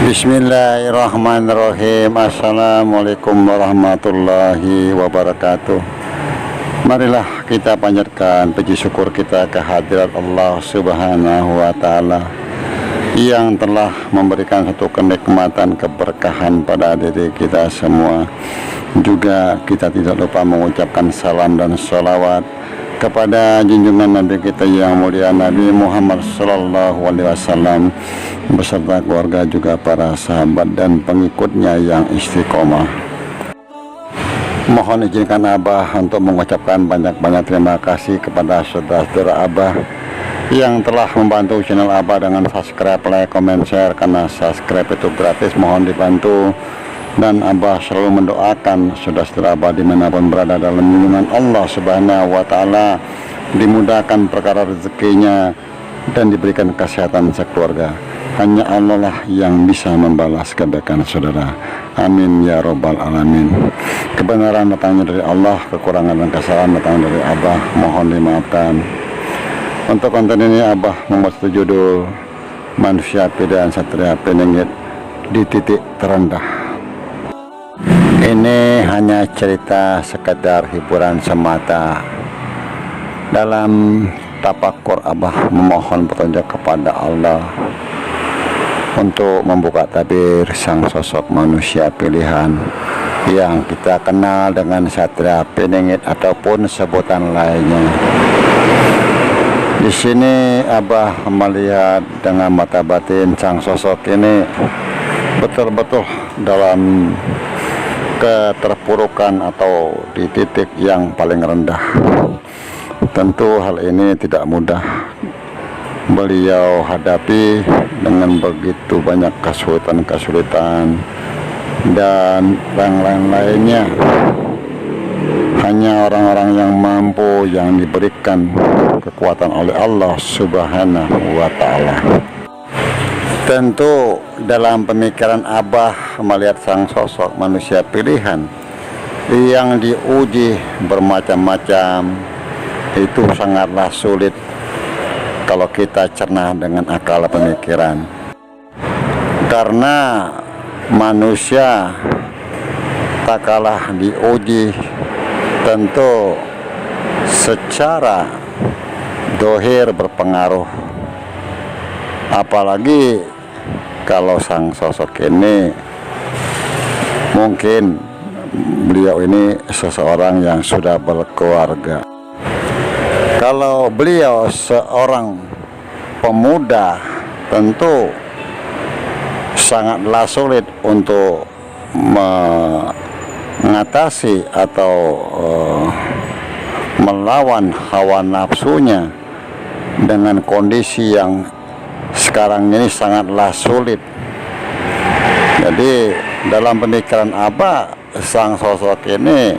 Bismillahirrahmanirrahim. Assalamualaikum warahmatullahi wabarakatuh. Marilah kita panjatkan puji syukur kita kehadirat Allah Subhanahu wa Ta'ala yang telah memberikan satu kenikmatan keberkahan pada diri kita semua. Juga kita tidak lupa mengucapkan salam dan sholawat kepada junjungan Nabi kita yang mulia, Nabi Muhammad Sallallahu Alaihi Wasallam, beserta keluarga, juga para sahabat dan pengikutnya yang istiqomah. Mohon izinkan Abah untuk mengucapkan banyak-banyak terima kasih kepada saudara-saudara Abah yang telah membantu channel Abah dengan subscribe, like, comment, share. Karena subscribe itu gratis, mohon dibantu. Dan Abah selalu mendoakan saudara-saudara Abah dimanapun berada dalam lindungan Allah Subhanahu wa Ta'ala, dimudahkan perkara rezekinya dan diberikan kesehatan sekeluarga. Hanya Allah lah yang bisa membalas kebaikan saudara. Amin ya robbal alamin. Kebenaran datangnya dari Allah, kekurangan dan kesalahan datangnya dari Abah, mohon dimaafkan. Untuk konten ini Abah membuat satu judul, Manusia Pilihan Satria Penenggit di Titik Terendah. Ini hanya cerita sekedar hiburan semata. Dalam tafakur Abah memohon petunjuk kepada Allah untuk membuka tabir sang sosok manusia pilihan yang kita kenal dengan Satria Penenggit ataupun sebutan lainnya. Di sini Abah melihat dengan mata batin sang sosok ini betul-betul dalam keterpurukan atau di titik yang paling rendah. Tentu hal ini tidak mudah beliau hadapi dengan begitu banyak kesulitan dan yang lainnya. Hanya orang-orang yang mampu yang diberikan kekuatan oleh Allah Subhanahu wa Ta'ala. Tentu dalam pemikiran Abah melihat sang sosok manusia pilihan yang diuji bermacam-macam itu sangatlah sulit kalau kita cerna dengan akal pemikiran, karena manusia tak kalah diuji tentu secara dohir berpengaruh, apalagi kalau sang sosok ini mungkin beliau ini seseorang yang sudah berkeluarga. Kalau beliau seorang pemuda tentu sangatlah sulit untuk mengatasi atau melawan hawa nafsunya dengan kondisi yang sekarang ini sangatlah sulit. Jadi dalam pemikiran Abah, sang sosok ini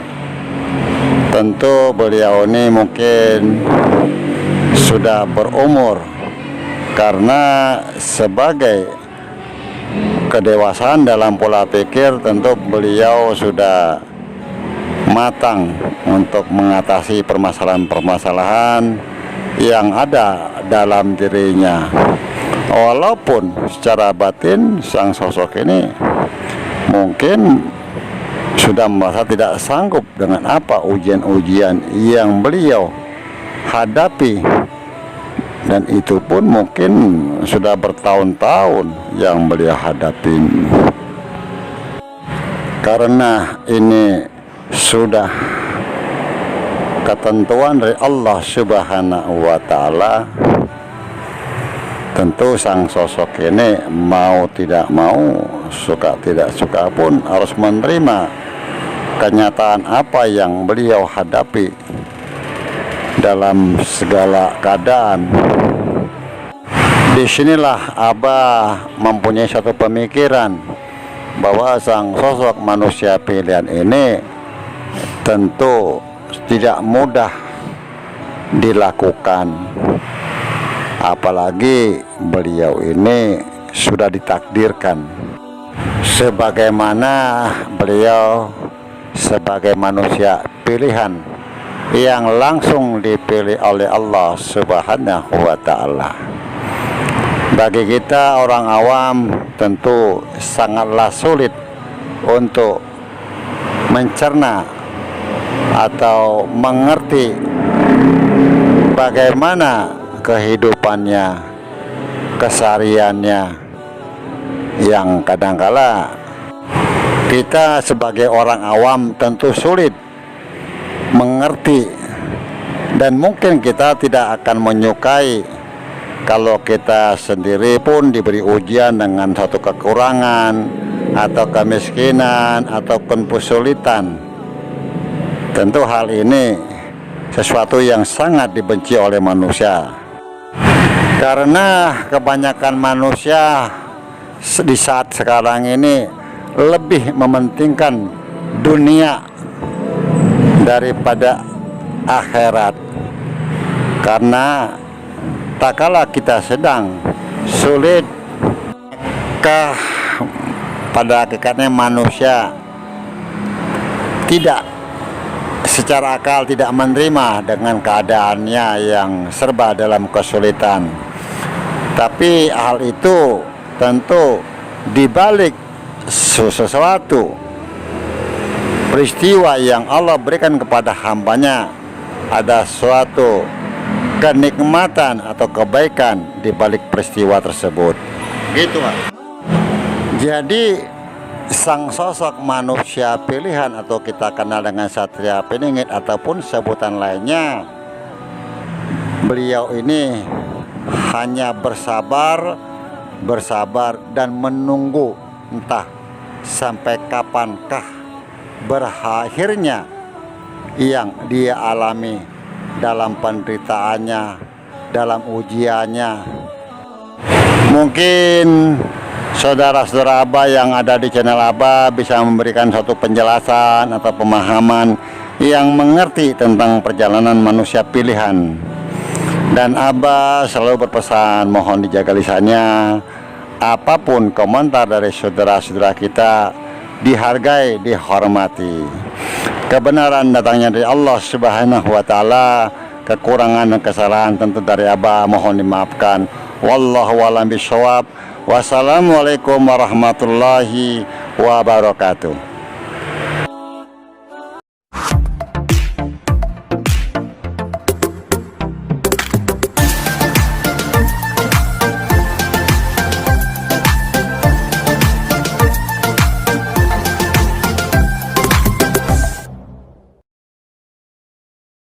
tentu beliau ini mungkin sudah berumur, karena sebagai kedewasaan dalam pola pikir tentu beliau sudah matang untuk mengatasi permasalahan-permasalahan yang ada dalam dirinya. Walaupun secara batin sang sosok ini mungkin sudah merasa tidak sanggup dengan apa ujian-ujian yang beliau hadapi, dan itu pun mungkin sudah bertahun-tahun yang beliau hadapi. Karena ini sudah ketentuan dari Allah Subhanahu wa Ta'ala, tentu sang sosok ini mau tidak mau, suka tidak suka pun harus menerima kenyataan apa yang beliau hadapi dalam segala keadaan. Disinilah Abah mempunyai satu pemikiran bahwa sang sosok manusia pilihan ini tentu tidak mudah dilakukan, apalagi beliau ini sudah ditakdirkan sebagaimana beliau sebagai manusia pilihan yang langsung dipilih oleh Allah Subhanahu wa Ta'ala. Bagi kita orang awam tentu sangatlah sulit untuk mencerna atau mengerti bagaimana kehidupannya, kesehariannya, yang kadangkala kita sebagai orang awam tentu sulit mengerti, dan mungkin kita tidak akan menyukai kalau kita sendiri pun diberi ujian dengan satu kekurangan atau kemiskinan ataupun kesulitan. Tentu hal ini sesuatu yang sangat dibenci oleh manusia, karena kebanyakan manusia di saat sekarang ini lebih mementingkan dunia daripada akhirat. Karena tak kala kita sedang sulit, maka pada hakikatnya manusia tidak secara akal tidak menerima dengan keadaannya yang serba dalam kesulitan. Tapi hal itu tentu dibalik sesuatu peristiwa yang Allah berikan kepada hambanya, ada suatu kenikmatan atau kebaikan di balik peristiwa tersebut. Gitu, Pak. Jadi sang sosok manusia pilihan atau kita kenal dengan Satria Piningit ataupun sebutan lainnya, beliau ini hanya bersabar dan menunggu entah sampai kapankah berakhirnya yang dia alami dalam penderitaannya, dalam ujiannya. Mungkin saudara-saudara Abah yang ada di channel Abah bisa memberikan suatu penjelasan atau pemahaman yang mengerti tentang perjalanan manusia pilihan. Dan Abah selalu berpesan, mohon dijaga lisannya. Apapun komentar dari saudara-saudara kita dihargai, dihormati. Kebenaran datangnya dari Allah Subhanahu wa Ta'ala, kekurangan dan kesalahan tentu dari Abah mohon dimaafkan. Wallahu a'lam bishawab. Wassalamualaikum warahmatullahi wabarakatuh.